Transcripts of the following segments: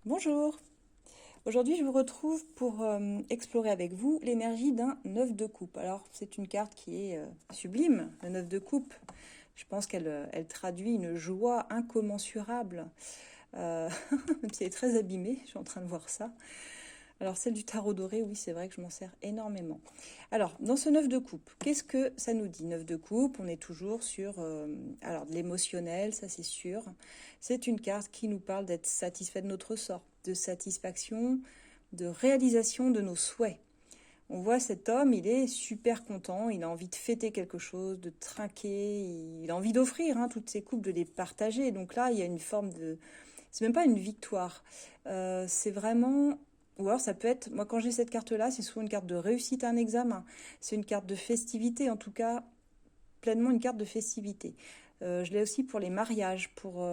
Bonjour, aujourd'hui je vous retrouve pour explorer avec vous l'énergie d'un 9 de coupe. Alors c'est une carte qui est sublime, le 9 de coupe. Je pense qu'elle traduit une joie incommensurable, même si elle est très abîmée, je suis en train de voir ça. Alors celle du tarot doré, oui c'est vrai que je m'en sers énormément. Alors dans ce 9 de coupe, qu'est-ce que ça nous dit? 9 de coupe, on est toujours sur alors de l'émotionnel, ça c'est sûr. C'est une carte qui nous parle d'être satisfait de notre sort, de satisfaction, de réalisation de nos souhaits. On voit cet homme, il est super content, il a envie de fêter quelque chose, de trinquer, il a envie d'offrir toutes ses coupes, de les partager. Donc là, il y a une forme de... C'est même pas une victoire, c'est vraiment... Ou alors ça peut être, moi quand j'ai cette carte-là, c'est souvent une carte de réussite à un examen, c'est une carte de festivité, en tout cas pleinement une carte de festivité. Je l'ai aussi pour les mariages, pour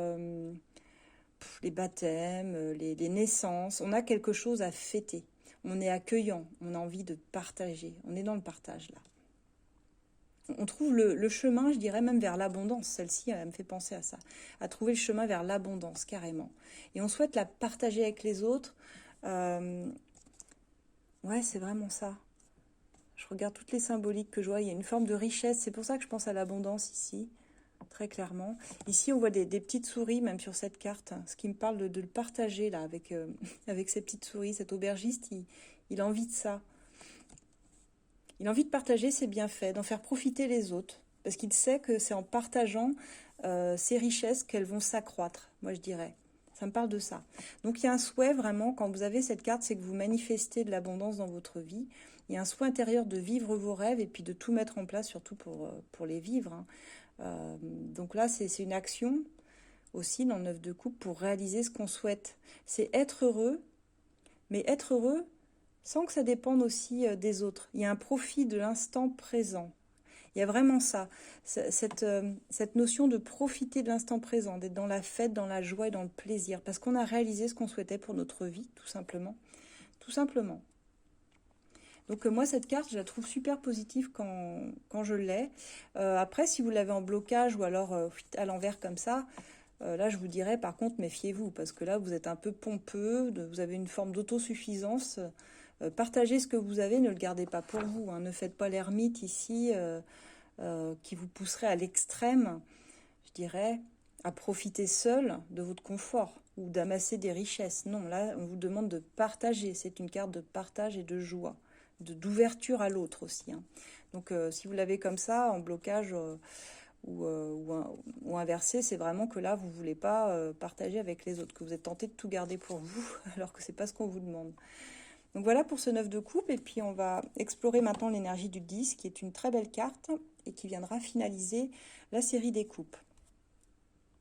les baptêmes, les naissances. On a quelque chose à fêter. On est accueillant, on a envie de partager. On est dans le partage là. On trouve le chemin, je dirais même vers l'abondance. Celle-ci, elle me fait penser à ça. À trouver le chemin vers l'abondance, carrément. Et on souhaite la partager avec les autres. Ouais, c'est vraiment ça. Je regarde toutes les symboliques que je vois. Il y a une forme de richesse. C'est pour ça que je pense à l'abondance ici, très clairement. Ici, on voit des petites souris, même sur cette carte. Ce qui me parle de le partager, là, avec, avec ces petites souris. Cet aubergiste, il a envie de ça. Il a envie de partager ses bienfaits, d'en faire profiter les autres. Parce qu'il sait que c'est en partageant ces richesses qu'elles vont s'accroître, moi je dirais. Ça me parle de ça. Donc il y a un souhait vraiment, quand vous avez cette carte, c'est que vous manifestez de l'abondance dans votre vie. Il y a un souhait intérieur de vivre vos rêves et puis de tout mettre en place, surtout pour les vivre. Donc là, c'est une action aussi dans le 9 de coupe pour réaliser ce qu'on souhaite. C'est être heureux, mais être heureux sans que ça dépende aussi des autres. Il y a un profit de l'instant présent. Il y a vraiment ça, cette notion de profiter de l'instant présent, d'être dans la fête, dans la joie et dans le plaisir, parce qu'on a réalisé ce qu'on souhaitait pour notre vie, tout simplement. Tout simplement. Donc moi, cette carte, je la trouve super positive quand je l'ai. Après, si vous l'avez en blocage ou alors à l'envers comme ça, là, je vous dirais, par contre, méfiez-vous, parce que là, vous êtes un peu pompeux, vous avez une forme d'autosuffisance. Partagez ce que vous avez, ne le gardez pas pour vous. Ne faites pas l'ermite ici, qui vous pousserait à l'extrême, je dirais, à profiter seul de votre confort ou d'amasser des richesses. Non, là, on vous demande de partager. C'est une carte de partage et de joie, d'ouverture à l'autre aussi. Donc, si vous l'avez comme ça, en blocage ou inversé, c'est vraiment que là, vous ne voulez pas partager avec les autres, que vous êtes tenté de tout garder pour vous, alors que ce n'est pas ce qu'on vous demande. Donc voilà pour ce 9 de coupe, et puis on va explorer maintenant l'énergie du 10, qui est une très belle carte et qui viendra finaliser la série des coupes.